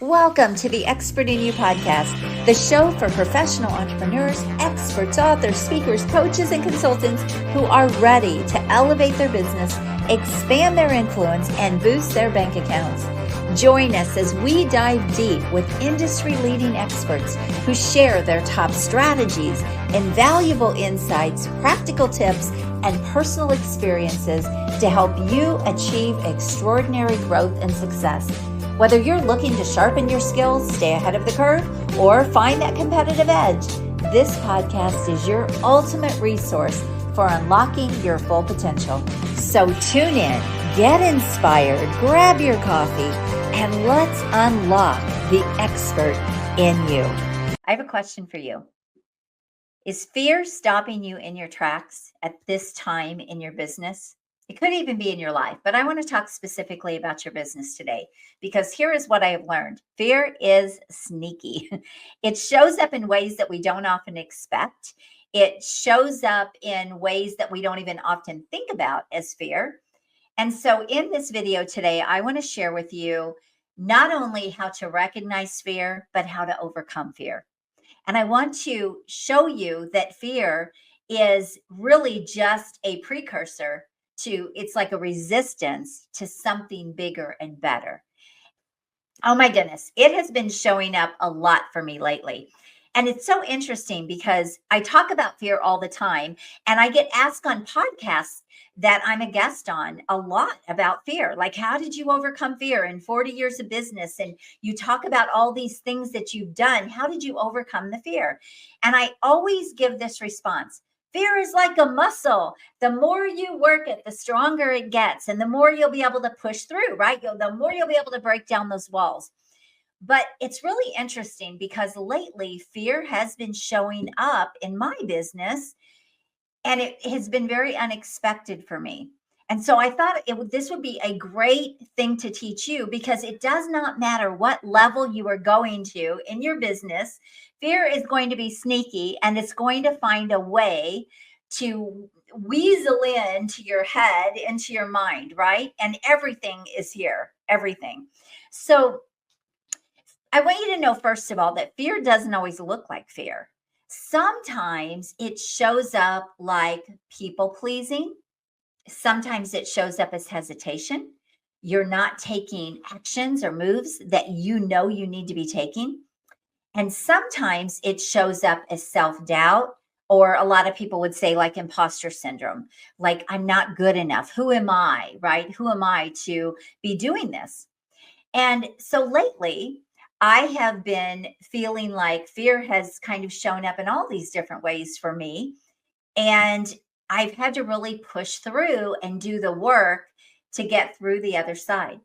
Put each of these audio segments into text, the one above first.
Welcome to the Expert in You podcast, the show for professional entrepreneurs, experts, authors, speakers, coaches, and consultants who are ready to elevate their business, expand their influence, and boost their bank accounts. Join us as we dive deep with industry-leading experts who share their top strategies, invaluable insights, practical tips, and personal experiences to help you achieve extraordinary growth and success. Whether you're looking to sharpen your skills, stay ahead of the curve, or find that competitive edge, this podcast is your ultimate resource for unlocking your full potential. So tune in, get inspired, grab your coffee, and let's unlock the expert in you. I have a question for you. Is fear stopping you in your tracks at this time in your business? It could even be in your life, but I want to talk specifically about your business today because here is what I have learned. Fear is sneaky. It shows up in ways that we don't often expect. It shows up in ways that we don't even often think about as fear. And so in this video today, I want to share with you not only how to recognize fear, but how to overcome fear. And I want to show you that fear is really just a precursor it's like a resistance to something bigger and better. Oh my goodness, it has been showing up a lot for me lately. And it's so interesting because I talk about fear all the time and I get asked on podcasts that I'm a guest on a lot about fear. Like, how did you overcome fear in 40 years of business? And you talk about all these things that you've done. How did you overcome the fear? And I always give this response. Fear is like a muscle. The more you work it, the stronger it gets. And the more you'll be able to push through, right? The more you'll be able to break down those walls. But it's really interesting because lately fear has been showing up in my business and it has been very unexpected for me. And so I thought this would be a great thing to teach you because it does not matter what level you are going to in your business. Fear is going to be sneaky and it's going to find a way to weasel into your head, into your mind, right? And everything is here, everything. So I want you to know, first of all, that fear doesn't always look like fear. Sometimes it shows up like people pleasing. Sometimes it shows up as hesitation. You're not taking actions or moves that you know you need to be taking. And sometimes it shows up as self-doubt, or a lot of people would say like imposter syndrome, like I'm not good enough. Who am I, right? Who am I to be doing this? And so lately, I have been feeling like fear has kind of shown up in all these different ways for me. And I've had to really push through and do the work to get through the other side.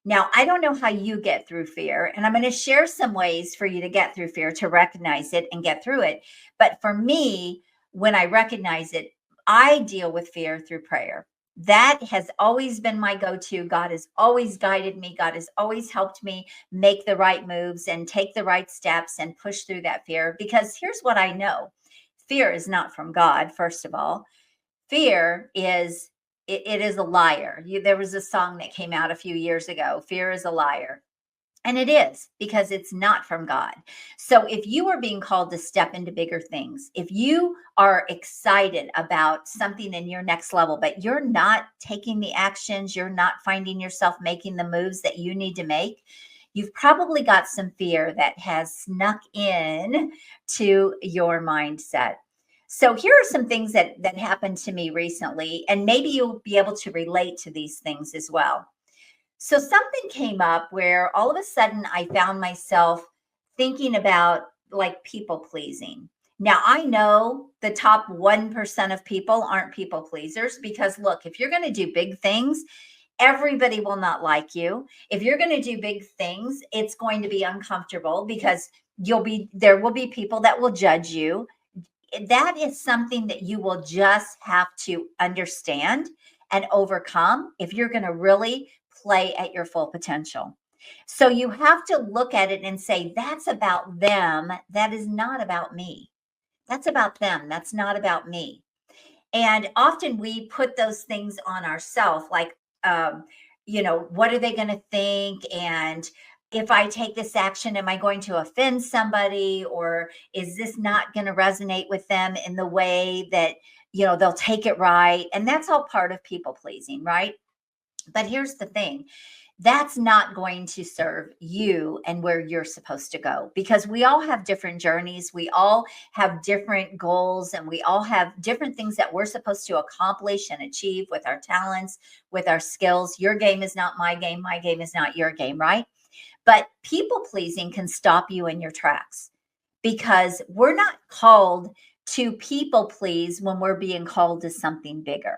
Now, I don't know how you get through fear, and I'm going to share some ways for you to get through fear, to recognize it and get through it. But for me, when I recognize it, I deal with fear through prayer. That has always been my go-to. God has always guided me. God has always helped me make the right moves and take the right steps and push through that fear. Because here's what I know. Fear is not from God, first of all. Fear is, it is a liar. There was a song that came out a few years ago, Fear is a Liar. And it is, because it's not from God. So if you are being called to step into bigger things, if you are excited about something in your next level, but you're not taking the actions, you're not finding yourself making the moves that you need to make, you've probably got some fear that has snuck in to your mindset. So here are some things that happened to me recently, and maybe you'll be able to relate to these things as well. So something came up where all of a sudden I found myself thinking about like people pleasing. Now, I know the top 1% of people aren't people pleasers because look, if you're going to do big things, everybody will not like you. If you're going to do big things, it's going to be uncomfortable because there will be people that will judge you. That is something that you will just have to understand and overcome if you're going to really play at your full potential. So you have to look at it and say, that's about them. That is not about me. That's about them. That's not about me. And often we put those things on ourselves, like, what are they going to think? And if I take this action, am I going to offend somebody, or is this not going to resonate with them in the way that, they'll take it right? And that's all part of people pleasing, right? But here's the thing. That's not going to serve you and where you're supposed to go, because we all have different journeys. We all have different goals, and we all have different things that we're supposed to accomplish and achieve with our talents, with our skills. Your game is not my game. My game is not your game, right? But people pleasing can stop you in your tracks, because we're not called to people please when we're being called to something bigger,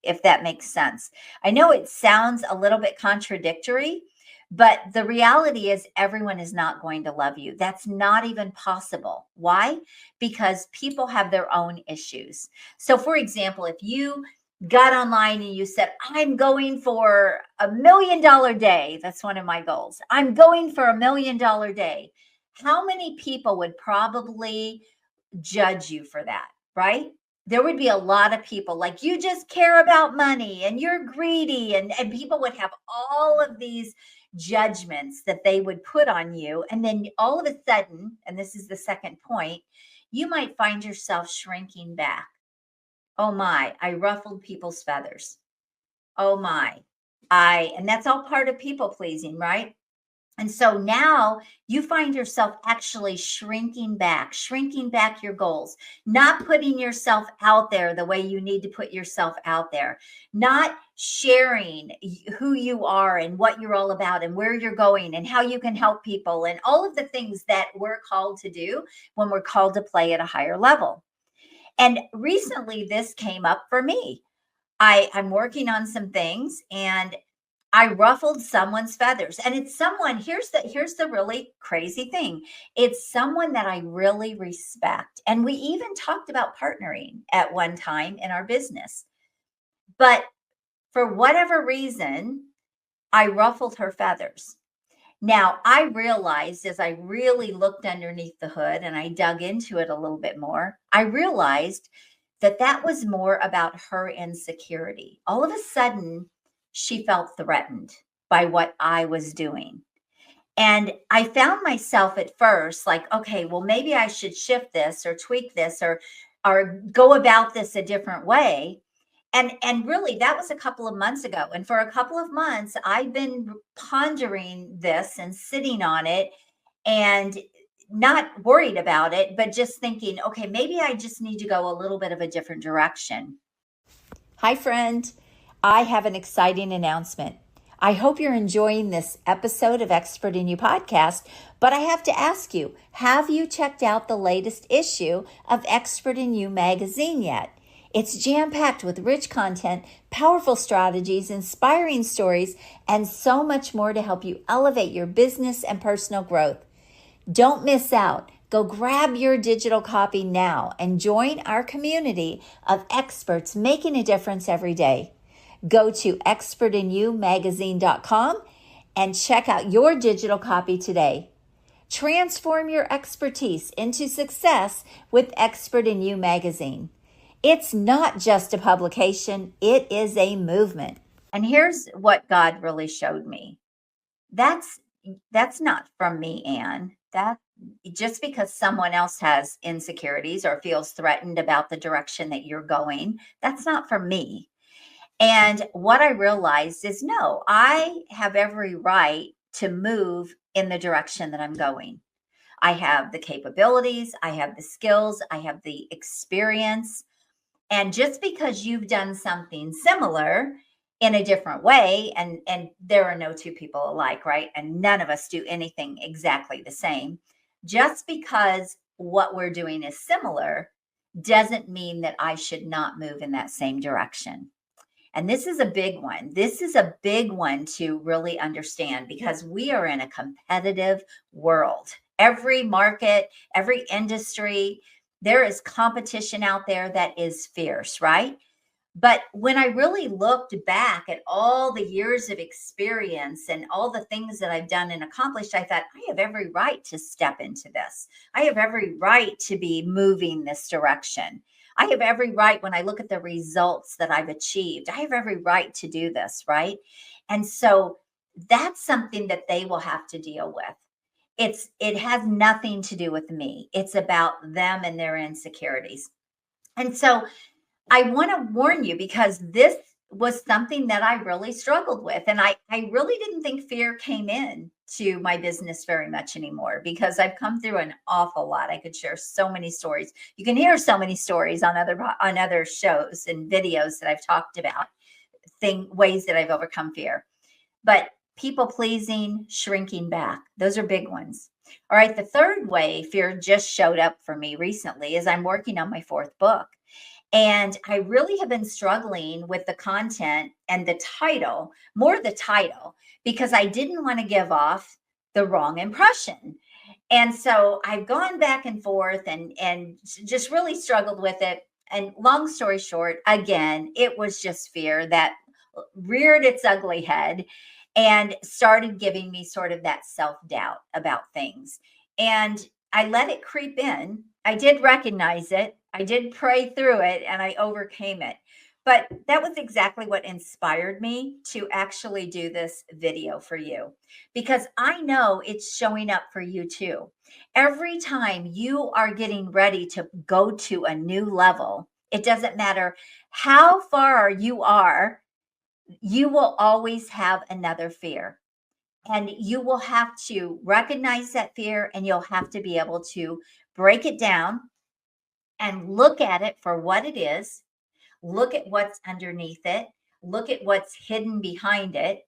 if that makes sense. I know it sounds a little bit contradictory, but the reality is everyone is not going to love you. That's not even possible. Why? Because people have their own issues. So, for example, if you got online and you said, I'm going for $1 million day. That's one of my goals. I'm going for $1 million day. How many people would probably judge you for that, right? There would be a lot of people like, you just care about money and you're greedy. And people would have all of these judgments that they would put on you. And then all of a sudden, and this is the second point, you might find yourself shrinking back. Oh my, I ruffled people's feathers. Oh my, and that's all part of people pleasing, right? And so now you find yourself actually shrinking back your goals, not putting yourself out there the way you need to put yourself out there, not sharing who you are and what you're all about and where you're going and how you can help people and all of the things that we're called to do when we're called to play at a higher level. And recently this came up for me. I'm working on some things and I ruffled someone's feathers. And it's someone, here's the really crazy thing. It's someone that I really respect. And we even talked about partnering at one time in our business. But for whatever reason, I ruffled her feathers. Now, I realized as I really looked underneath the hood and I dug into it a little bit more, I realized that that was more about her insecurity. All of a sudden, she felt threatened by what I was doing. And I found myself at first like, okay, well, maybe I should shift this or tweak this or go about this a different way. And really that was a couple of months ago. And for a couple of months, I've been pondering this and sitting on it and not worried about it, but just thinking, okay, maybe I just need to go a little bit of a different direction. Hi, friend. I have an exciting announcement. I hope you're enjoying this episode of Expert in You podcast, but I have to ask you, have you checked out the latest issue of Expert in You magazine yet? It's jam-packed with rich content, powerful strategies, inspiring stories, and so much more to help you elevate your business and personal growth. Don't miss out. Go grab your digital copy now and join our community of experts making a difference every day. Go to expertinyoumagazine.com and check out your digital copy today. Transform your expertise into success with Expert in You magazine. It's not just a publication, it is a movement. And here's what God really showed me. That's not from me, Anne. That just because someone else has insecurities or feels threatened about the direction that you're going, that's not from me. And what I realized is, no, I have every right to move in the direction that I'm going. I have the capabilities, I have the skills, I have the experience. And just because you've done something similar in a different way, and there are no two people alike, right? And none of us do anything exactly the same. Just because what we're doing is similar doesn't mean that I should not move in that same direction. And this is a big one. This is a big one to really understand, because we are in a competitive world. Every market, every industry, there is competition out there that is fierce, right? But when I really looked back at all the years of experience and all the things that I've done and accomplished, I thought, I have every right to step into this. I have every right to be moving this direction. I have every right, when I look at the results that I've achieved, I have every right to do this, right? And so that's something that they will have to deal with. It has nothing to do with me. It's about them and their insecurities. And so I want to warn you, because this was something that I really struggled with. And I really didn't think fear came in to my business very much anymore, because I've come through an awful lot. I could share so many stories. You can hear so many stories on other shows and videos that I've talked about ways that I've overcome fear. But people pleasing, shrinking back, those are big ones. All right. The third way fear just showed up for me recently is I'm working on my fourth book. And I really have been struggling with the content and the title, more the title, because I didn't want to give off the wrong impression. And so I've gone back and forth and just really struggled with it. And long story short, again, it was just fear that reared its ugly head and started giving me sort of that self-doubt about things. And I let it creep in. I did recognize it. I did pray through it, and I overcame it. But that was exactly what inspired me to actually do this video for you, because I know it's showing up for you too. Every time you are getting ready to go to a new level, it doesn't matter how far you are, you will always have another fear. And you will have to recognize that fear, and you'll have to be able to break it down and look at it for what it is. Look at what's underneath it. Look at what's hidden behind it.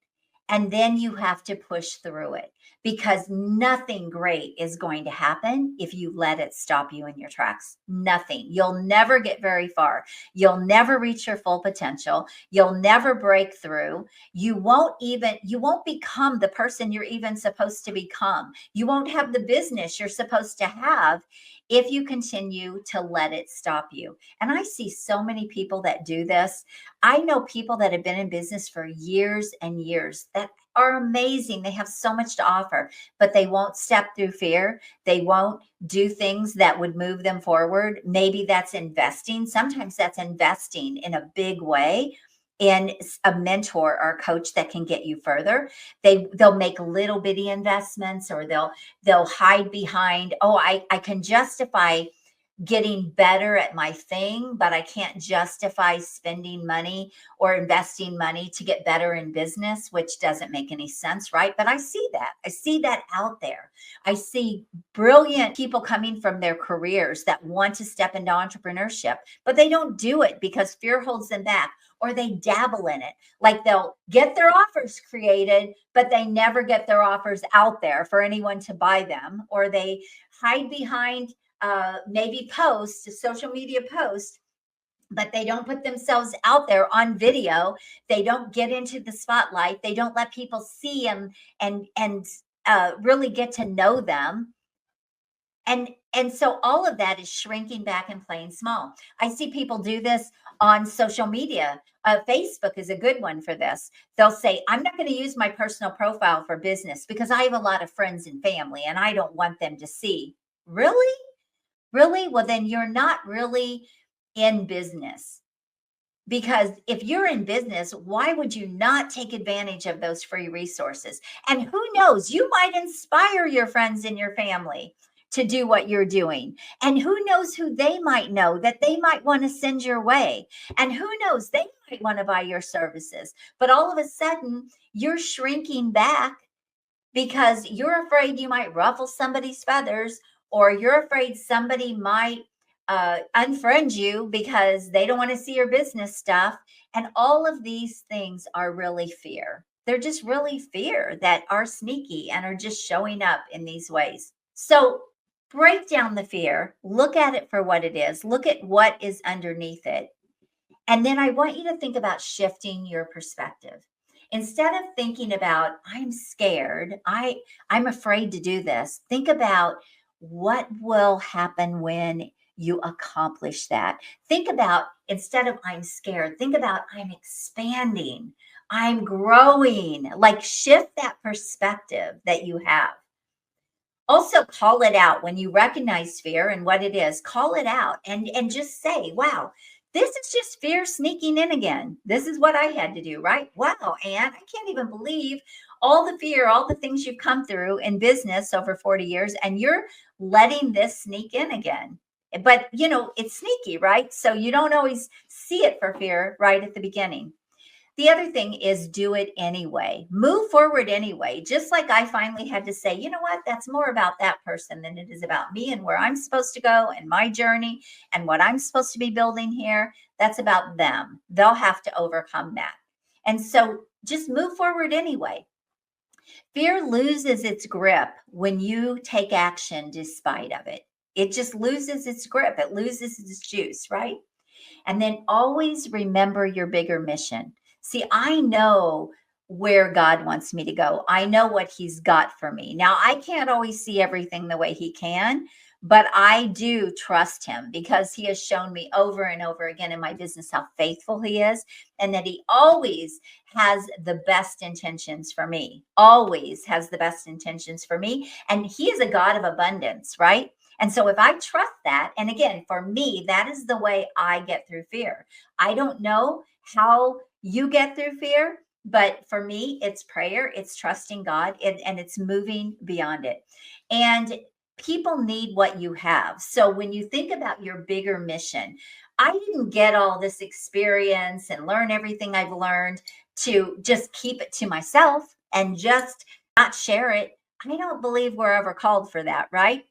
And then you have to push through it, because nothing great is going to happen if you let it stop you in your tracks. Nothing. You'll never get very far. You'll never reach your full potential. You'll never break through. You won't become the person you're even supposed to become. You won't have the business you're supposed to have if you continue to let it stop you. And I see so many people that do this. I know people that have been in business for years and years that are amazing. They have so much to offer, but they won't step through fear. They won't do things that would move them forward. Maybe that's investing. Sometimes that's investing in a big way in a mentor or a coach that can get you further. They'll make little bitty investments, or they'll hide behind, oh, I can justify getting better at my thing, but I can't justify spending money or investing money to get better in business, which doesn't make any sense, right? But I see that. I see that out there. I see brilliant people coming from their careers that want to step into entrepreneurship, but they don't do it because fear holds them back, or they dabble in it. Like they'll get their offers created, but they never get their offers out there for anyone to buy them, or they hide behind maybe social media post, but they don't put themselves out there on video. They don't get into the spotlight. They don't let people see and really get to know them. And so all of that is shrinking back and playing small. I see people do this on social media. Facebook is a good one for this. They'll say, I'm not going to use my personal profile for business because I have a lot of friends and family and I don't want them to see. Really? Really? Well, then you're not really in business. Because if you're in business, why would you not take advantage of those free resources? And who knows, you might inspire your friends and your family to do what you're doing. And who knows who they might know that they might want to send your way. And who knows, they might want to buy your services. But all of a sudden, you're shrinking back because you're afraid you might ruffle somebody's feathers, or you're afraid somebody might unfriend you because they don't want to see your business stuff. And all of these things are really fear. They're just really fear that are sneaky and are just showing up in these ways. So break down the fear, look at it for what it is, look at what is underneath it. And then I want you to think about shifting your perspective. Instead of thinking about, I'm scared, I'm afraid to do this, think about what will happen when you accomplish that. Think about, instead of I'm scared, think about I'm expanding, I'm growing. Like, shift that perspective that you have. Also, call it out when you recognize fear and what it is. Call it out and just say, wow, this is just fear sneaking in again. This is what I had to do, right? Wow, Anne, I can't even believe all the fear, all the things you've come through in business over 40 years, and you're letting this sneak in again. But, it's sneaky, right? So you don't always see it for fear right at the beginning. The other thing is do it anyway. Move forward anyway. Just like I finally had to say, you know what? That's more about that person than it is about me and where I'm supposed to go and my journey and what I'm supposed to be building here. That's about them. They'll have to overcome that. And so just move forward anyway. Fear loses its grip when you take action despite of it. It just loses its grip. It loses its juice, right? And then always remember your bigger mission. See, I know where God wants me to go. I know what He's got for me. Now, I can't always see everything the way He can, but I do trust Him because He has shown me over and over again in my business how faithful He is and that He always has the best intentions for me, always has the best intentions for me. And He is a God of abundance, right? And so if I trust that, and again, for me, that is the way I get through fear. I don't know how you get through fear, but for me, it's prayer, it's trusting God, and it's moving beyond it. And people need what you have. So when you think about your bigger mission, I didn't get all this experience and learn everything I've learned to just keep it to myself and just not share it. I don't believe we're ever called for that, right?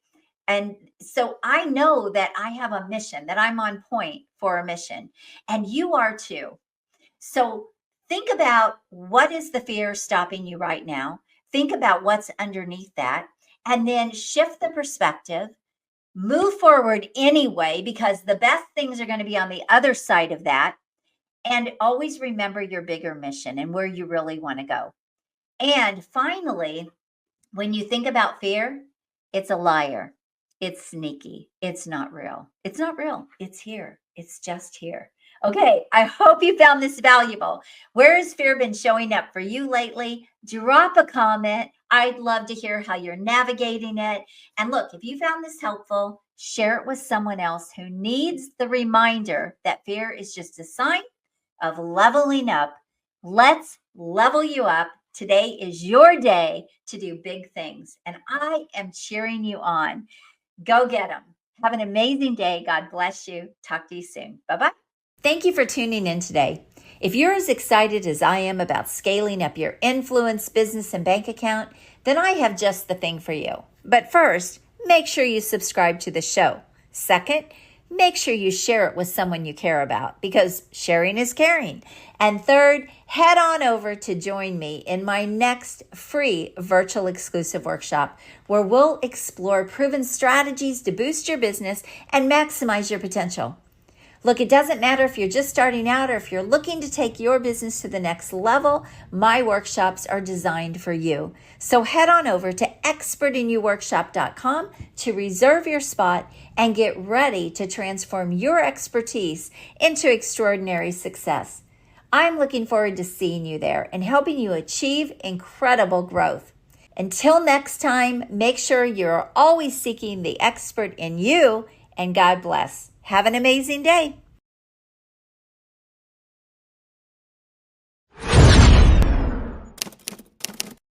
And so I know that I have a mission, that I'm on point for a mission, and you are too. So think about what is the fear stopping you right now. Think about what's underneath that, and then shift the perspective. Move forward anyway, because the best things are going to be on the other side of that. And always remember your bigger mission and where you really want to go. And finally, when you think about fear, it's a liar. It's sneaky. It's not real. It's not real. It's here. It's just here. Okay, I hope you found this valuable. Where has fear been showing up for you lately? Drop a comment. I'd love to hear how you're navigating it. And look, if you found this helpful, share it with someone else who needs the reminder that fear is just a sign of leveling up. Let's level you up. Today is your day to do big things, and I am cheering you on. Go get them. Have an amazing day. God bless you. Talk to you soon. Bye-bye. Thank you for tuning in today. If you're as excited as I am about scaling up your influence, business, and bank account, then I have just the thing for you. But first, make sure you subscribe to the show. Second, make sure you share it with someone you care about, because sharing is caring. And third, head on over to join me in my next free virtual exclusive workshop, where we'll explore proven strategies to boost your business and maximize your potential. Look, it doesn't matter if you're just starting out or if you're looking to take your business to the next level, my workshops are designed for you. So head on over to expertinyouworkshop.com to reserve your spot and get ready to transform your expertise into extraordinary success. I'm looking forward to seeing you there and helping you achieve incredible growth. Until next time, make sure you're always seeking the expert in you, and God bless. Have an amazing day.